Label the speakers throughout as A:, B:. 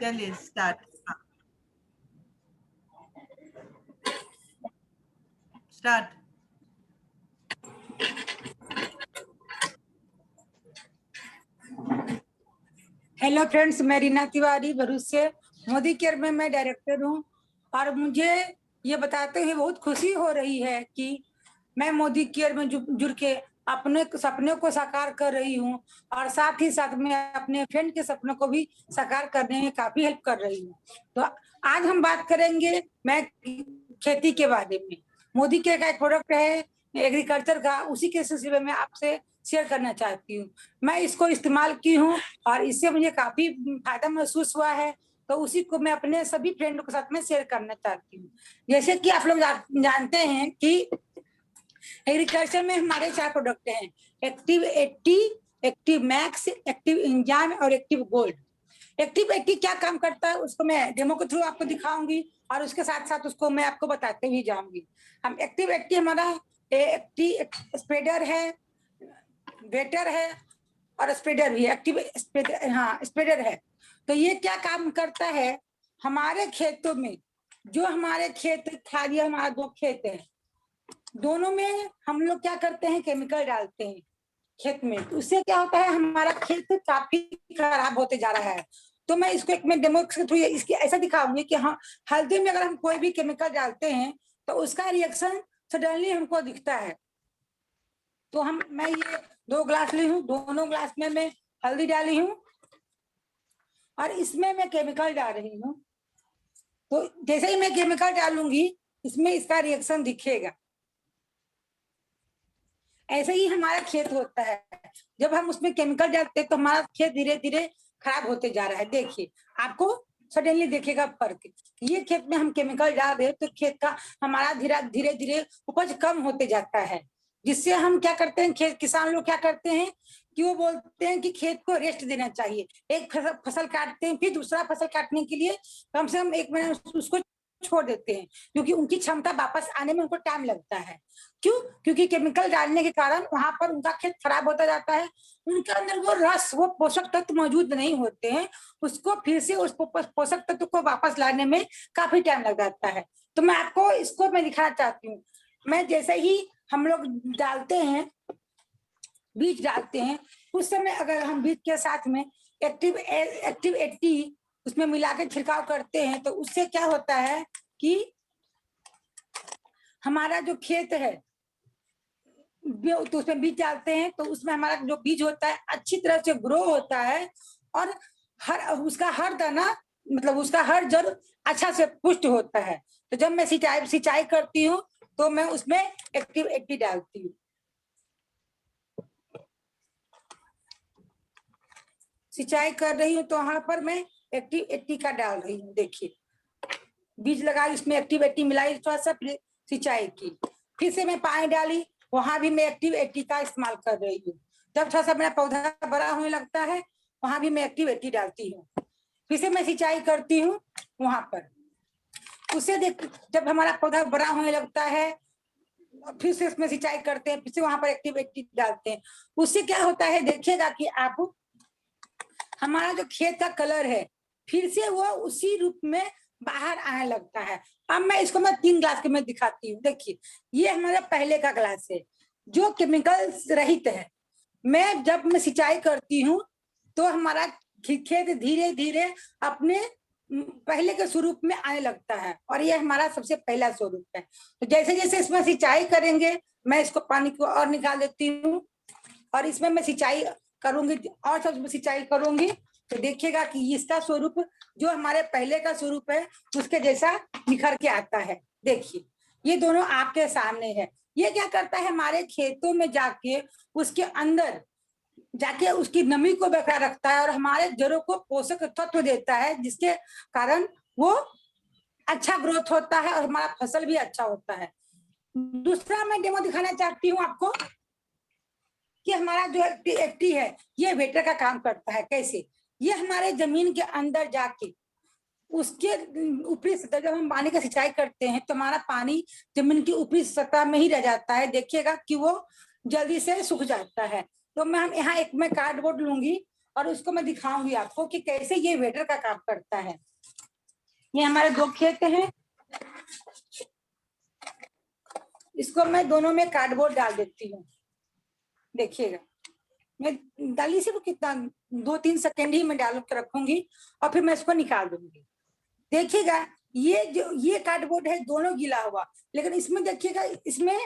A: चलिए start. Start.
B: Hello friends, मैं रीना तिवारी भरूच से मोदी केयर में मैं डायरेक्टर हूँ। और मुझे ये बताते हुए बहुत खुशी हो रही है कि मैं मोदी केयर में जुड़ के अपने सपने को साकार कर रही हूँ और साथ ही साथ मैं अपने फ्रेंड के सपनों को भी साकार करने में काफी हेल्प कर रही हूँ। तो आज हम बात करेंगे मैं खेती के बारे में। मोदी केयर का एक प्रोडक्ट है एग्रीकल्चर का, उसी के सिलसिले में आपसे शेयर करना चाहती हूँ। मैं इसको इस्तेमाल की हूँ और इससे मुझे काफी फायदा महसूस हुआ है, तो उसी को मैं अपने सभी फ्रेंडों के साथ में शेयर करना चाहती हूँ। जैसे कि आप लोग जानते हैं कि एग्रीकल्चर में हमारे 4 प्रोडक्ट हैं, एक्टिव 80, एक्टिव मैक्स, एक्टिव इंजाम और एक्टिव गोल्ड। एक्टिव 80 क्या काम करता है उसको मैं डेमो के थ्रू आपको दिखाऊंगी और उसके साथ साथ उसको मैं आपको बताते भी जाऊंगी। हम एक्टिव 80 हमारा एक्टिव स्प्रेडर है, वेटर है और स्प्रेडर भी एक्टिव स्प्रेडर, हाँ स्प्रेडर है। तो ये क्या काम करता है हमारे खेतों में, जो हमारे खेत खाली हमारा 2 खेत है, दोनों में हम लोग क्या करते हैं केमिकल डालते हैं खेत में। तो उससे क्या होता है हमारा खेत काफी खराब होते जा रहा है। तो मैं इसको एक मैं डेमो के थ्रू इसकी ऐसा दिखाऊंगी कि हाँ हल्दी में अगर हम कोई भी केमिकल डालते हैं तो उसका रिएक्शन सडनली हमको दिखता है। तो मैं ये 2 ग्लास ली हूँ, दोनों ग्लास में मैं हल्दी डाली हूँ और इसमें मैं केमिकल डाल रही हूँ। तो जैसे ही मैं केमिकल डालूंगी इसमें इसका रिएक्शन दिखेगा। ऐसे ही हमारा खेत होता है, जब हम उसमें केमिकल डालते हैं तो हमारा खेत धीरे धीरे खराब होते जा रहा है। देखिए आपको सडनली देखेगा फर्क। ये खेत में हम केमिकल डाल रहे तो खेत का हमारा धीरे धीरे उपज कम होते जाता है, जिससे हम क्या करते हैं किसान लोग क्या करते हैं कि वो बोलते हैं कि खेत को रेस्ट देना चाहिए। एक फसल काटते हैं फिर दूसरा फसल काटने के लिए कम से कम 1 महीना उसको छोड़ देते हैं, क्योंकि उनकी क्षमता वापस आने में उनको टाइम लगता है। क्यों? क्योंकि केमिकल डालने के कारण वहां पर उनका खेत खराब होता जाता है, उनके अंदर वो रस वो पोषक तत्व मौजूद नहीं होते हैं, उसको फिर से उस पोषक तत्व को वापस लाने में काफी टाइम लग जाता है। तो मैं आपको इसको मैं दिखाना चाहती हूँ। मैं जैसे ही हम लोग डालते हैं बीज डालते हैं उस समय अगर हम बीज के साथ में एक्टिव 80 उसमें मिला के छिड़काव करते हैं तो उससे क्या होता है कि हमारा जो खेत है तो उसमें बीज डालते हैं तो उसमें हमारा जो बीज होता है अच्छी तरह से ग्रो होता है और उसका हर दाना मतलब उसका हर जड़ अच्छा से पुष्ट होता है। तो जब मैं सिंचाई करती हूँ तो मैं उसमें एक्टिव 80 डालती हूँ। सिंचाई कर रही हूँ तो वहां पर मैं एक्टिव 80 का डाल रही हूँ। देखिए बीज लगाई उसमें एक्टिव 80 मिलाई थोड़ा सा, फिर सिंचाई की, फिर से मैं पानी डाली, वहां भी मैं एक्टिव 80 का इस्तेमाल कर रही हूँ। जब थोड़ा सा मेरा पौधा बड़ा होने लगता है वहां भी मैं एक्टिव 80 डालती हूँ, फिर से मैं सिंचाई करती हूँ वहां पर। उससे जब हमारा पौधा बड़ा होने लगता है फिर से उसमें सिंचाई करते हैं, फिर से वहां पर एक्टिव 80 डालते हैं। उससे क्या होता है देखिएगा कि आप हमारा जो खेत का कलर है फिर से वो उसी रूप में बाहर आने लगता है। अब मैं इसको 3 ग्लास के में दिखाती हूँ। देखिए ये हमारा पहले का ग्लास है जो केमिकल रहित है। जब मैं सिंचाई करती हूँ तो हमारा खेत धीरे धीरे अपने पहले के स्वरूप में आने लगता है और ये हमारा सबसे पहला स्वरूप है। तो जैसे जैसे इसमें सिंचाई करेंगे मैं इसको पानी को और निकाल देती हूँ और इसमें मैं सिंचाई करूंगी और सब सिंचाई करूंगी तो देखिएगा कि इसका स्वरूप जो हमारे पहले का स्वरूप है उसके जैसा निखर के आता है। देखिए ये दोनों आपके सामने है। ये क्या करता है हमारे खेतों में जाके उसके अंदर जाके उसकी नमी को बरकरार रखता है और हमारे जड़ों को पोषक तत्व देता है, जिसके कारण वो अच्छा ग्रोथ होता है और हमारा फसल भी अच्छा होता है। दूसरा मैं डेमो दिखाना चाहती हूँ आपको कि हमारा जो 80 है ये वेटर का काम करता है। कैसे? ये हमारे जमीन के अंदर जाके उसके ऊपरी सतह, जब हम पानी का सिंचाई करते हैं तो हमारा पानी जमीन की ऊपरी सतह में ही रह जाता है। देखिएगा कि वो जल्दी से सूख जाता है। तो हम यहाँ एक मैं कार्डबोर्ड लूंगी और उसको मैं दिखाऊंगी आपको कि कैसे ये वेटर का काम करता है। ये हमारे 2 खेत हैं, इसको मैं दोनों में कार्डबोर्ड डाल देती हूँ। देखिएगा मैं डाली से कितना 2-3 सेकेंड ही मैं डाल के रखूंगी और फिर मैं इसको निकाल दूंगी। देखिएगा ये जो ये कार्डबोर्ड है दोनों गीला हुआ, लेकिन इसमें देखिएगा इसमें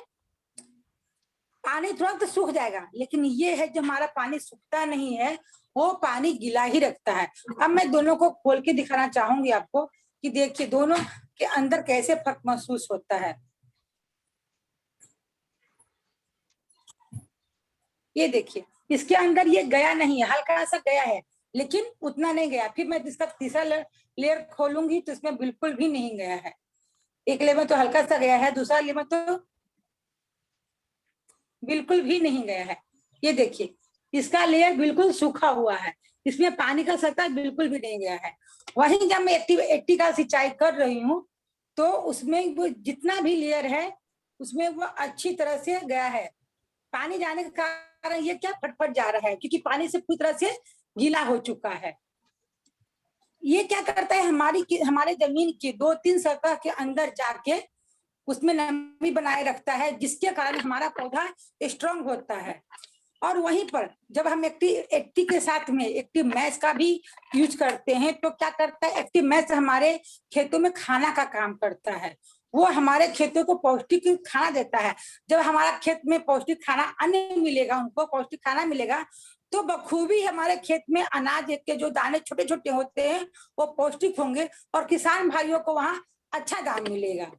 B: पानी तुरंत सूख जाएगा, लेकिन ये है जो हमारा पानी सूखता नहीं है, वो पानी गीला ही रखता है। अब मैं दोनों को खोल के दिखाना चाहूंगी आपको कि देखिए दोनों के अंदर कैसे फर्क महसूस होता है। ये देखिए इसके अंदर ये गया नहीं है, हल्का सा गया है लेकिन उतना नहीं गया। फिर मैं इसका तीसरा लेयर खोलूंगी तो इसमें बिल्कुल भी नहीं गया है। एक लेयर में तो हल्का सा गया है, दूसरा लेयर में तो बिल्कुल भी नहीं गया है। ये देखिए इसका लेयर बिल्कुल सूखा हुआ है, इसमें पानी का सतह बिल्कुल भी नहीं गया है। वहीं जब मैं 80 का सिंचाई कर रही हूँ तो उसमें वो जितना भी लेयर है उसमें वो अच्छी तरह से गया है। पानी जाने के कारण ये क्या फटफट जा रहा है, क्योंकि पानी से पूरी तरह से गीला हो चुका है। ये क्या करता है हमारे जमीन की 2-3 सतह के अंदर जाके उसमें नमी बनाए रखता है, जिसके कारण हमारा पौधा स्ट्रांग होता है। और वहीं पर जब हम एक्टिव के साथ में एक्टिव मैच का भी यूज करते हैं तो क्या करता है, एक्टिव मैच हमारे खेतों में खाना का काम करता है। वो हमारे खेतों को पौष्टिक खाना देता है। जब हमारा खेत में पौष्टिक खाना अन्न मिलेगा, उनको पौष्टिक खाना मिलेगा तो बखूबी हमारे खेत में अनाज के जो दाने छोटे छोटे होते हैं वो पौष्टिक होंगे और किसान भाइयों को वहां अच्छा दाम मिलेगा।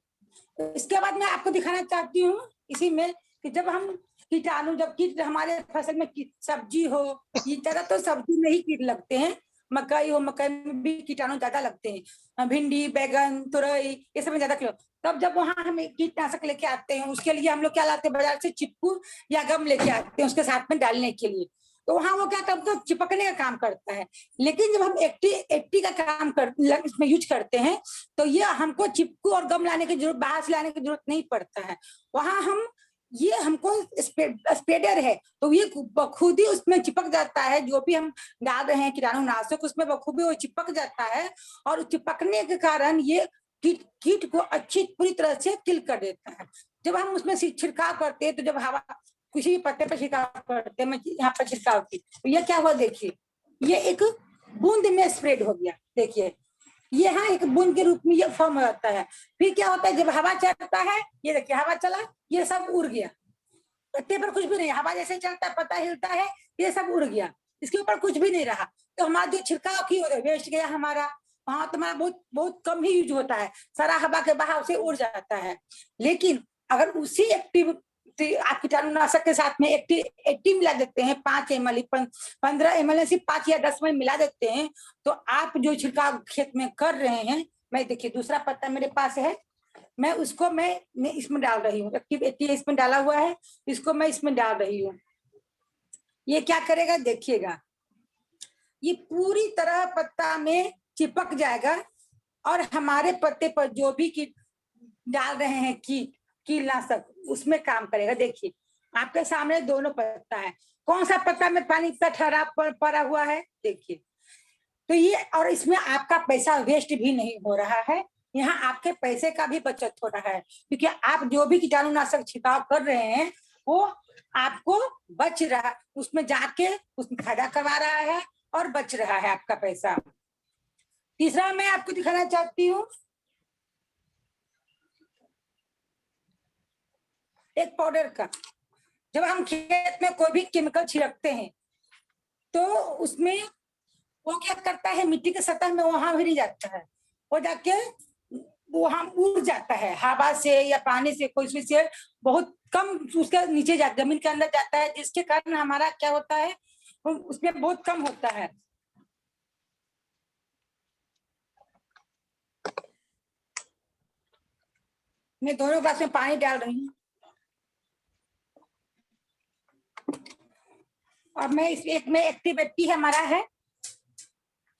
B: इसके बाद मैं आपको दिखाना चाहती हूँ इसी में कि जब हम कीटाणु, जब कीट हमारे फसल में सब्जी हो, ये ज्यादा तो सब्जी में ही कीट लगते हैं, मकई हो मकई में भी कीटाणु ज्यादा लगते हैं, भिंडी बैगन तुरई ये सब में ज्यादा कीटाणु। तब जब वहां हम कीटनाशक लेके आते हैं उसके लिए हम लोग क्या लाते हैं, बाजार से चिपकू या गम लेके आते हैं उसके साथ में डालने के लिए। तो वहां वो क्या करता है, चिपकने का काम करता है। लेकिन जब हम 80 का काम इसमें यूज करते हैं तो ये हमको चिपकू और गम लाने की जरूरत, बाहर से लाने की जरूरत नहीं पड़ता है। वहां हम ये हमको स्प्रेडर है तो ये बखूबी उसमें चिपक जाता है, जो भी हम डाल रहे हैं कीटाणुनाशक उसमें बखूबी वो चिपक जाता है और चिपकने के कारण ये कीट को अच्छी पूरी तरह से किल कर देता है। जब हम उसमें छिड़काव करते हैं तो जब हवा किसी भी पत्ते पर छिड़काव करते हैं, मैं यहाँ पर छिड़काव की तो ये क्या हुआ देखिए, ये एक बूंद में स्प्रेड हो गया। देखिए यहाँ एक बूंद के रूप में ये फॉर्म हो जाता है। फिर क्या होता है, जब हवा चलता है, ये देखिए हवा चला ये सब उड़ गया, पत्ते पर कुछ भी नहीं, हवा जैसे चलता है पत्ता हिलता है ये सब उड़ गया, इसके ऊपर कुछ भी नहीं रहा। तो हमारा जो छिड़काव की वेस्ट गया हमारा, वहां तो हमारा बहुत बहुत कम ही यूज होता है, सारा हवा के बहाव से उड़ जाता है। लेकिन अगर उसी एक्टिव आप कीटाणुनाशक के साथ में 80 मिला देते हैं, 5 ml 15 ml से 5 या 10 ml मिला देते हैं तो आप जो छिड़काव खेत में कर रहे हैं, मैं देखिए दूसरा पत्ता मेरे पास है, मैं उसको मैं इसमें डाल रही हूँ, एक्टिव 80 इसमें डाला हुआ है, इसको मैं इसमें डाल रही हूँ। ये क्या करेगा देखिएगा, ये पूरी तरह पत्ता में चिपक जाएगा और हमारे पत्ते पर जो भी कीट डाल रहे हैं कीटनाशक उसमें काम करेगा। देखिए आपके सामने दोनों पत्ता है, कौन सा पत्ता में पानी इतना ठहरा पड़ा हुआ है देखिए। तो ये और इसमें आपका पैसा वेस्ट भी नहीं हो रहा है, यहाँ आपके पैसे का भी बचत हो रहा है, क्योंकि आप जो भी कीटाणुनाशक छिड़काव कर रहे हैं वो आपको बच रहा, उसमें जाके उसमें फायदा करवा रहा है और बच रहा है आपका पैसा। तीसरा मैं आपको दिखाना चाहती हूँ एक पाउडर का। जब हम खेत में कोई भी केमिकल छिड़कते हैं तो उसमें वो क्या करता है, मिट्टी के सतह में वहां भी नहीं जाता है, वो जाके वहां उड़ जाता है हवा से या पानी से, कोई से बहुत कम उसके नीचे जाता, जमीन के अंदर जाता है, जिसके कारण हमारा क्या होता है उसमें बहुत कम होता है। मैं दोनों ग्लास में पानी डाल रही हूँ और मैं इस एक में एक्टिविटी हमारा है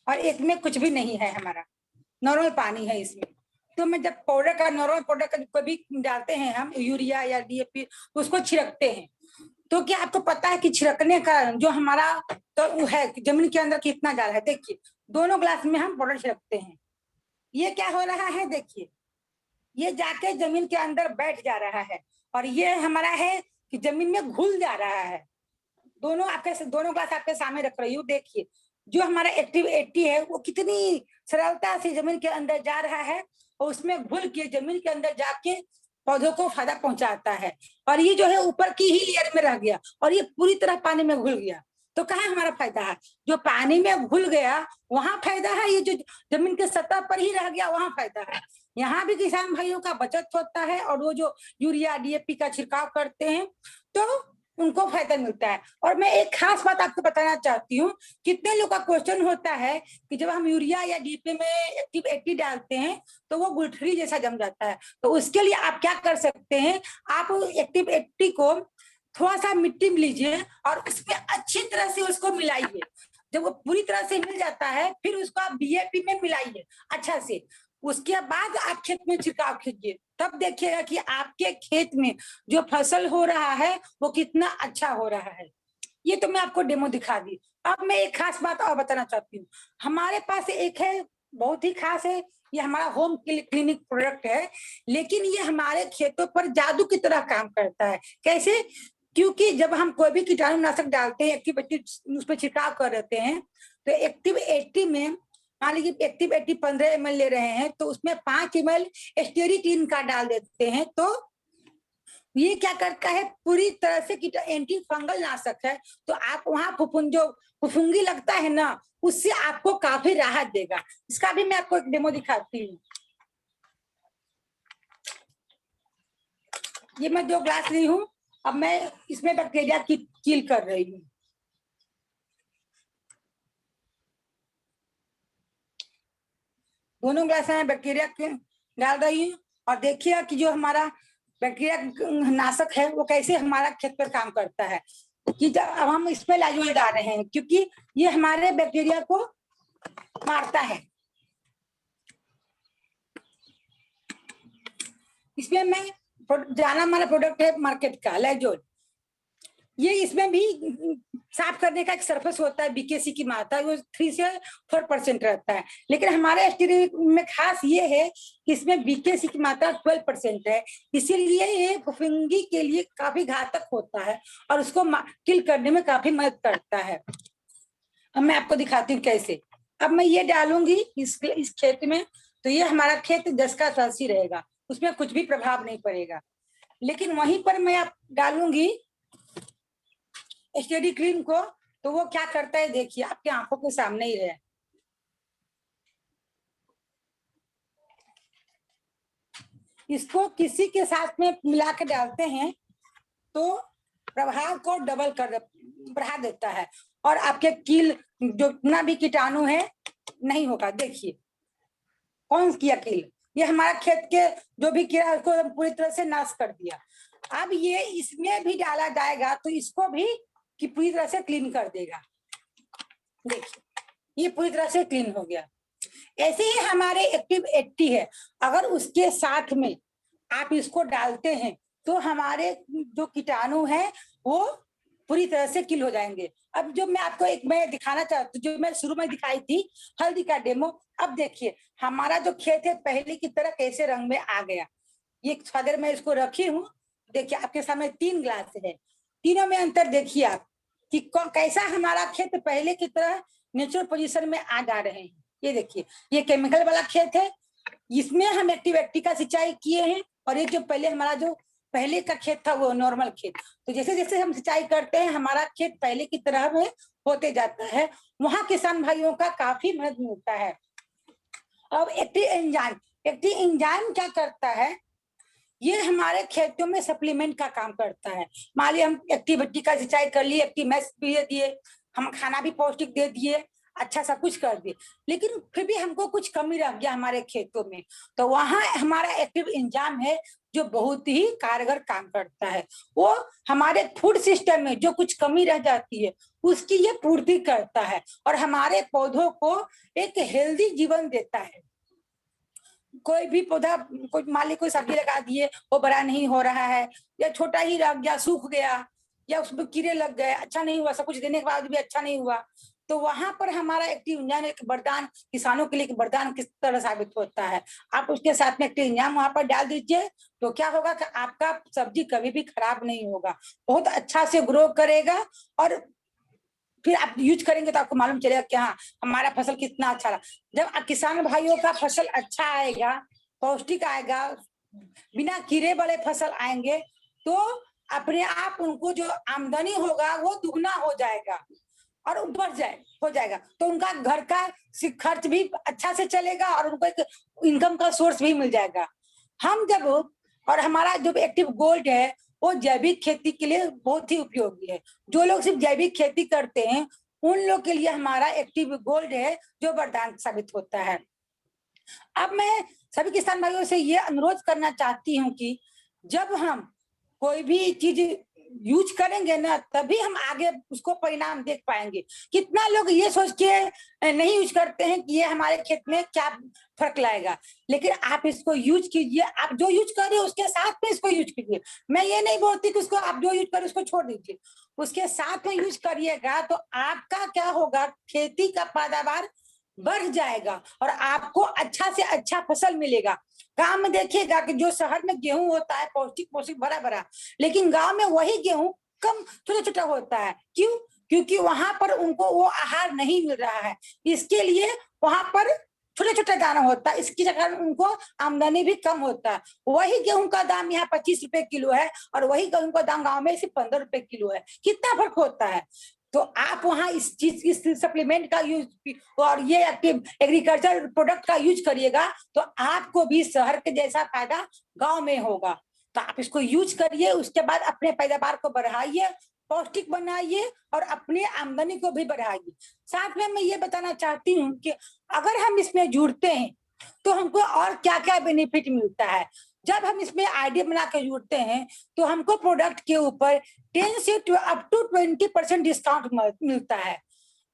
B: और एक में कुछ भी नहीं है, हमारा नॉर्मल पानी है इसमें। तो मैं जब नॉर्मल पाउडर का कोई भी डालते हैं हम यूरिया या DAP उसको छिड़कते हैं तो क्या आपको पता है कि छिड़कने का जो हमारा तो है जमीन के अंदर कितना जा रहा है? देखिए दोनों ग्लास में हम पाउडर छिड़कते हैं, ये क्या हो रहा है? देखिए ये जाके जमीन के अंदर बैठ जा रहा है और ये हमारा है कि जमीन में घुल जा रहा है। दोनों ग्लास आपके सामने रख रही हूँ, देखिए जो हमारा एक्टिव 80 है वो कितनी सरलता से जमीन के अंदर जा रहा है और उसमें घुल के जमीन के अंदर जाके पौधों को फायदा पहुंचाता है। और ये जो है ऊपर की ही लेयर में रह गया और ये पूरी तरह पानी में घुल गया, तो कहाँ हमारा फायदा है? जो पानी में घुल गया वहां फायदा है, ये जो जमीन के सतह पर ही रह गया वहां फायदा है। यहाँ भी किसान भाइयों का बचत होता है और वो जो यूरिया डीएपी का छिड़काव करते हैं तो उनको फायदा मिलता है। और मैं एक खास बात आपको बताना चाहती हूँ, कितने लोग का क्वेश्चन होता है कि जब हम यूरिया या डीएपी में एक्टिव 80 डालते हैं तो वो गुठली जैसा जम जाता है। तो उसके लिए आप क्या कर सकते हैं, आप एक्टिव 80 को थोड़ा सा मिट्टी में लीजिए और उसमें अच्छी तरह से उसको मिलाइए। जब वो पूरी तरह से मिल जाता है फिर उसको आप डीएपी में मिलाइए अच्छा से, उसके बाद आप खेत में छिड़काव कीजिए, तब देखिएगा कि आपके खेत में जो फसल हो रहा है वो कितना अच्छा हो रहा है। ये तो मैं आपको डेमो दिखा दी। अब मैं एक खास बात और बताना चाहती हूँ, हमारे पास एक है बहुत ही खास है, ये हमारा होम क्लिनिक प्रोडक्ट है, लेकिन ये हमारे खेतों पर जादू की तरह काम करता है। कैसे? क्योंकि जब हम कोई भी कीटाणुनाशक डालते हैं, एक्टिव 80 उस पर छिड़काव कर देते हैं, तो एक्टिव 80 में मान लीजिए एक्टिव 80 15 ml ले रहे हैं तो उसमें 5 ml एस्टेरिटीन का डाल देते हैं, तो ये क्या करता है, पूरी तरह से एंटी फंगल नाशक है। तो आप वहां जो फुफुंगी लगता है ना, उससे आपको काफी राहत देगा। इसका भी मैं आपको एक डेमो दिखाती हूँ। ये मैं 2 ग्लास ली हूँ, अब मैं इसमें बैक्टीरिया की किल कर रही हूँ। दोनों ग्लास में बैक्टीरिया डाल रही हूँ और देखिए कि जो हमारा बैक्टीरिया नाशक है वो कैसे हमारा खेत पर काम करता है। कि अब हम इसमें लाइजोल डाल रहे हैं क्योंकि ये हमारे बैक्टीरिया को मारता है। इसमें मैं जाना हमारा प्रोडक्ट है मार्केट का लाइजोल, ये इसमें भी साफ करने का एक सरफेस होता है, बीकेसी की मात्रा वो 3 से 4% रहता है, लेकिन हमारे एस्टेरिक में खास ये है कि इसमें बीकेसी की मात्रा 12% है, इसीलिए ये फुफुंगी के लिए काफी घातक होता है और उसको किल करने में काफी मदद करता है। अब मैं आपको दिखाती हूँ कैसे। अब मैं ये डालूंगी इस खेत में, तो ये हमारा खेत 10 का 80 रहेगा, उसमें कुछ भी प्रभाव नहीं पड़ेगा। लेकिन वहीं पर मैं आप डालूंगी स्टेडी क्रीम को, तो वो क्या करता है देखिए आपके आंखों के सामने ही है। इसको किसी के साथ में मिला के डालते हैं तो प्रभाव को डबल कर बढ़ा देता है और आपके कील जो इतना भी कीटाणु है नहीं होगा। देखिए कौन किया कील, ये हमारा खेत के जो भी कीड़ा उसको पूरी तरह से नाश कर दिया। अब ये इसमें भी डाला जाएगा तो इसको भी कि पूरी तरह से क्लीन कर देगा। देखिए ये पूरी तरह से क्लीन हो गया। ऐसे ही हमारे एक्टिव 80 है, अगर उसके साथ में आप इसको डालते हैं तो हमारे जो कीटाणु है वो पूरी तरह से किल हो जाएंगे। अब जो मैं आपको एक मैं दिखाना चाहती हूँ, जो मैं शुरू में दिखाई थी हल्दी का डेमो, अब देखिए हमारा जो खेत है पहले की तरह कैसे रंग में आ गया। ये अगर मैं इसको रखी हूँ, देखिए आपके सामने 3 ग्लास है, तीनों में अंतर देखिए आप कि कैसा हमारा खेत पहले की तरह नेचुरल पोजीशन में आ जा रहे हैं। ये देखिए ये केमिकल वाला खेत है, इसमें हम एक्टिव 80 का सिंचाई किए हैं और ये जो पहले हमारा जो पहले का खेत था वो नॉर्मल खेत। तो जैसे जैसे हम सिंचाई करते हैं हमारा खेत पहले की तरह में होते जाता है, वहां किसान भाइयों का काफी मदद मिलता है। अब एक्टिव एंजाइम क्या करता है, ये हमारे खेतों में सप्लीमेंट का काम करता है। मान लीजिए हम एक्टिव 80 का सिंचाई कर लिए, एक्टिव मैक्स भी दे दिए, हम खाना भी पौष्टिक दे दिए, अच्छा सा कुछ कर दिए, लेकिन फिर भी हमको कुछ कमी रह गया हमारे खेतों में, तो वहां हमारा एक्टिव एंजाइम है जो बहुत ही कारगर काम करता है। वो हमारे फूड सिस्टम में जो कुछ कमी रह जाती है उसकी ये पूर्ति करता है और हमारे पौधों को एक हेल्दी जीवन देता है। कोई भी पौधा, कोई माली कोई सब्जी लगा दिए वो बड़ा नहीं हो रहा है या छोटा ही रह गया सूख गया, या उसमें कीड़े लग गए, अच्छा नहीं हुआ, सब कुछ देने के बाद भी अच्छा नहीं हुआ, तो वहां पर हमारा एक्टिव इंजन एक वरदान, किसानों के लिए एक वरदान किस तरह साबित होता है। आप उसके साथ में एक्टिव इंजन वहां पर डाल दीजिए, तो क्या होगा कि आपका सब्जी कभी भी खराब नहीं होगा, बहुत अच्छा से ग्रो करेगा। और फिर आप यूज करेंगे तो आपको मालूम चलेगा कि हाँ हमारा फसल कितना अच्छा रहा। जब किसान भाइयों का फसल अच्छा आएगा, पौष्टिक आएगा, बिना कीड़े वाले फसल आएंगे, तो अपने आप उनको जो आमदनी होगा वो दुगना हो जाएगा और बढ़ जाए हो जाएगा, तो उनका घर का खर्च भी अच्छा से चलेगा और उनको एक इनकम का सोर्स भी मिल जाएगा। हम जब और हमारा जो एक्टिव गोल्ड है वो जैविक खेती के लिए बहुत ही उपयोगी है। जो लोग सिर्फ जैविक खेती करते हैं उन लोग के लिए हमारा एक्टिव गोल्ड है जो वरदान साबित होता है। अब मैं सभी किसान भाइयों से ये अनुरोध करना चाहती हूँ कि जब हम कोई भी चीज यूज करेंगे ना तभी हम आगे उसको परिणाम देख पाएंगे। कितना लोग ये सोच के नहीं यूज करते हैं कि ये हमारे खेत में क्या फर्क लाएगा, लेकिन आप इसको यूज कीजिए। आप जो यूज कर रहे हो उसके साथ में इसको यूज कीजिए। मैं ये नहीं बोलती कि उसको आप जो यूज कर उसको छोड़ दीजिए, उसके साथ में यूज करिएगा तो आपका क्या होगा, खेती का पैदावार बढ़ जाएगा और आपको अच्छा से अच्छा फसल मिलेगा। गांव में देखिएगा कि जो शहर में गेहूं होता है पौष्टिक पौष्टिक भरा भरा, लेकिन गांव में वही गेहूं कम छोटा छोटा होता है। क्यों? क्योंकि वहां पर उनको वो आहार नहीं मिल रहा है, इसके लिए वहां पर छोटे छोटे दाना होता है, इसकी जगह उनको आमदनी भी कम होता है। वही गेहूं का दाम यहाँ 25 रुपए किलो है और वही गेहूं का दाम गाँव में सिर्फ 15 रुपए किलो है। कितना फर्क होता है। तो आप वहां इस चीज इस सप्लीमेंट का यूज और ये एक्टिव एग्रीकल्चर प्रोडक्ट का यूज करिएगा तो आपको भी शहर के जैसा फायदा गांव में होगा। तो आप इसको यूज करिए, उसके बाद अपने पैदावार को बढ़ाइए, पौष्टिक बनाइए और अपनी आमदनी को भी बढ़ाइए। साथ में मैं ये बताना चाहती हूँ कि अगर हम इसमें जुड़ते हैं तो हमको और क्या क्या बेनिफिट मिलता है। जब हम इसमें आईडी बना के जुड़ते हैं तो हमको प्रोडक्ट के ऊपर 10 से अप टू 20% डिस्काउंट मिलता है।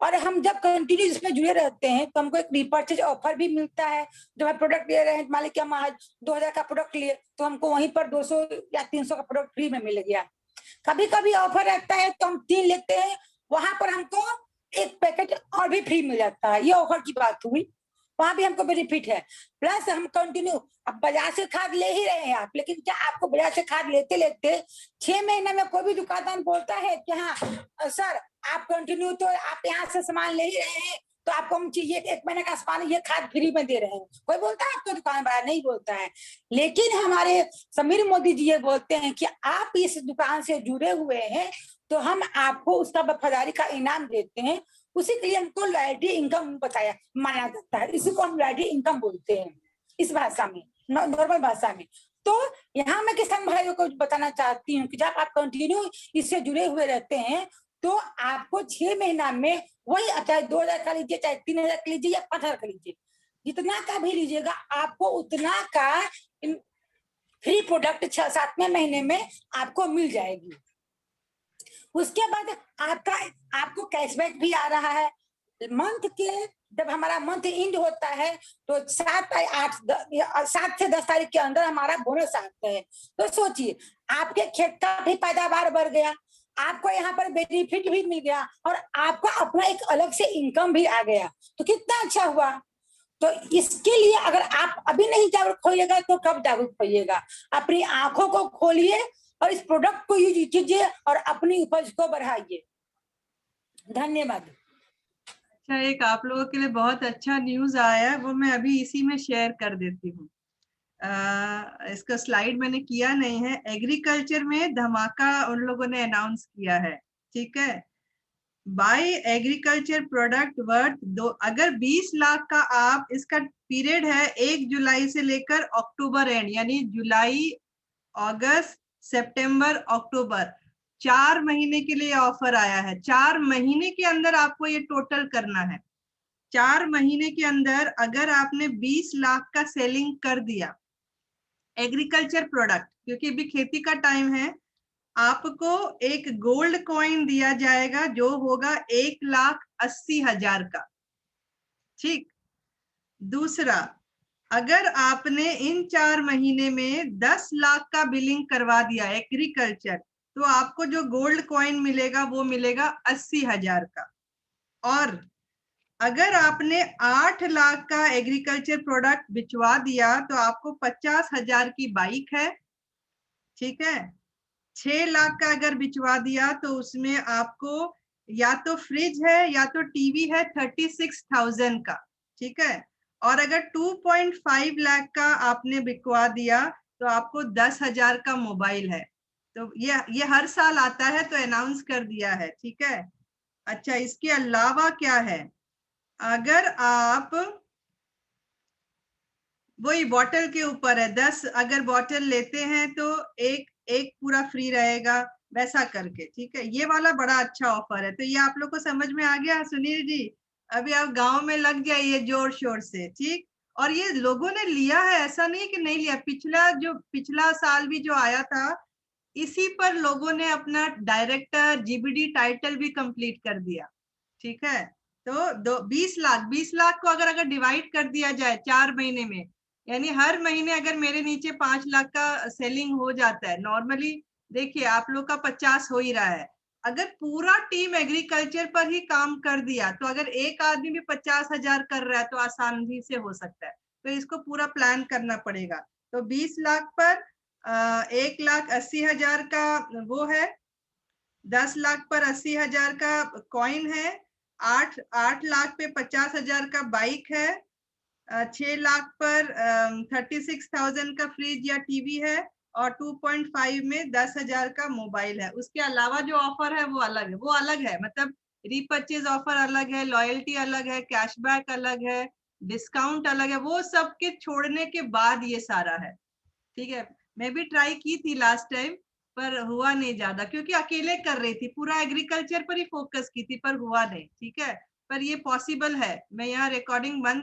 B: और हम जब कंटिन्यू इसमें जुड़े रहते हैं तो हमको एक रिपर्चेज ऑफर भी मिलता है। जब हम प्रोडक्ट ले रहे हैं, मान लीजिए हम आज 2000 का प्रोडक्ट लिए तो हमको वहीं पर 200 या 300 का प्रोडक्ट फ्री में मिल गया। कभी कभी ऑफर रहता है तो हम 3 लेते हैं, वहां पर हमको एक पैकेट और भी फ्री मिल जाता है। ये ऑफर की बात हुई, वहां भी हमको बेनिफिट है। प्लस हम कंटिन्यू, अब बाजार से खाद ले ही रहे हैं आप, लेकिन क्या आपको बाजार से खाद लेते लेते 6 महीने में कोई भी दुकानदार बोलता है कि हाँ सर आप कंटिन्यू तो आप यहाँ से सामान ले ही रहे हैं तो आपको हम चाहिए 1 महीने का सामान ये खाद फ्री में दे रहे हैं? कोई बोलता है आपको दुकान वाला? नहीं बोलता है। लेकिन हमारे समीर मोदी जी ये बोलते हैं कि आप इस दुकान से जुड़े हुए हैं तो हम आपको उसका वफादारी का इनाम देते हैं। उसी के लिए हमको लॉयल्टी इनकम बताया माना जाता है, इसी को हम लॉयल्टी इनकम बोलते हैं इस भाषा में, नॉर्मल भाषा में। तो यहाँ मैं किसान भाइयों को बताना चाहती हूँ कि जब आप कंटिन्यू इससे जुड़े हुए रहते हैं तो आपको 6 महीना में वही, चाहे 2000 का लीजिए, चाहे 3000 का लीजिए या 5000 का लीजिए, जितना का भी लीजिएगा आपको उतना का फ्री प्रोडक्ट 6-7वें महीने में आपको मिल जाएगी। उसके बाद आपको कैशबैक भी आ रहा है। मंथ के जब हमारा मंथ एंड होता है तो 7 से 10 तारीख के अंदर हमारा बोनस आता है। तो सोचिए आपके खेत का भी पैदावार बढ़ गया, आपको यहाँ पर बेनिफिट भी मिल गया और आपका अपना एक अलग से इनकम भी आ गया, तो कितना अच्छा हुआ। तो इसके लिए अगर आप अभी नहीं जागरूक होइएगा तो कब जागरूक होइएगा। अपनी आंखों को खोलिए और इस प्रोडक्ट को यूज कीजिए और अपनी उपज को बढ़ाइए। धन्यवाद।
A: अच्छा, एक आप लोगों के लिए बहुत अच्छा न्यूज आया है, वो मैं अभी इसी में शेयर कर देती हूँ। इसका स्लाइड मैंने किया नहीं है। एग्रीकल्चर में धमाका उन लोगों ने अनाउंस किया है, ठीक है। बाय एग्रीकल्चर प्रोडक्ट वर्थ अगर 20 लाख का आप, इसका पीरियड है 1 जुलाई से लेकर अक्टूबर एंड, यानी जुलाई, अगस्त, सितंबर, अक्टूबर, 4 महीने के लिए ऑफर आया है। 4 महीने के अंदर आपको ये टोटल करना है। 4 महीने के अंदर अगर आपने 20 लाख का सेलिंग कर दिया एग्रीकल्चर प्रोडक्ट, क्योंकि अभी खेती का टाइम है, आपको एक गोल्ड कॉइन दिया जाएगा जो होगा 1,80,000 का, ठीक। दूसरा, अगर आपने इन 4 महीने में 10 लाख का बिलिंग करवा दिया एग्रीकल्चर, तो आपको जो गोल्ड कॉइन मिलेगा वो मिलेगा 80,000 का। और अगर आपने 8 लाख का एग्रीकल्चर प्रोडक्ट बिचवा दिया तो आपको 50,000 की बाइक है, ठीक है। 6 लाख का अगर बिचवा दिया तो उसमें आपको या तो फ्रिज है या तो टीवी है 36,000 का, ठीक है। और अगर 2.5 लाख का आपने बिकवा दिया तो आपको 10,000 का मोबाइल है। तो ये हर साल आता है तो अनाउंस कर दिया है, ठीक है। अच्छा, इसके अलावा क्या है, अगर आप वही बॉटल के ऊपर है, 10 अगर बॉटल लेते हैं तो एक एक पूरा फ्री रहेगा, वैसा करके, ठीक है। ये वाला बड़ा अच्छा ऑफर है। तो ये आप लोग को समझ में आ गया सुनील जी? अभी आप गांव में लग जाइए जोर शोर से, ठीक। और ये लोगों ने लिया है, ऐसा नहीं कि नहीं लिया। पिछला साल भी जो आया था, इसी पर लोगों ने अपना डायरेक्टर जीबीडी टाइटल भी कंप्लीट कर दिया, ठीक है। तो 20 लाख को अगर डिवाइड कर दिया जाए 4 महीने में, यानी हर महीने अगर मेरे नीचे 5 लाख का सेलिंग हो जाता है नॉर्मली, देखिए आप लोग का 50 हो ही रहा है। अगर पूरा टीम एग्रीकल्चर पर ही काम कर दिया तो अगर एक आदमी भी 50,000 कर रहा है तो आसानी से हो सकता है। तो इसको पूरा प्लान करना पड़ेगा। तो 20 लाख पर 1,80,000 का वो है, 10 लाख पर 80,000 का कॉइन है, 8 लाख पे 50,000 का बाइक है, 6 लाख पर 36,000 का फ्रिज या टीवी है, और 2.5 में 10,000 का मोबाइल है। उसके अलावा जो ऑफर है वो अलग है, मतलब रीपर्चेज ऑफर अलग है, लॉयल्टी अलग है, कैशबैक अलग है, डिस्काउंट अलग है। वो सब के छोड़ने के बाद ये सारा है, ठीक है। मैं भी ट्राई की थी लास्ट टाइम, पर हुआ नहीं ज्यादा, क्योंकि अकेले कर रही थी, पूरा एग्रीकल्चर पर ही फोकस की थी, पर हुआ नहीं, ठीक है। पर ये पॉसिबल है। मैं यहाँ रिकॉर्डिंग बंद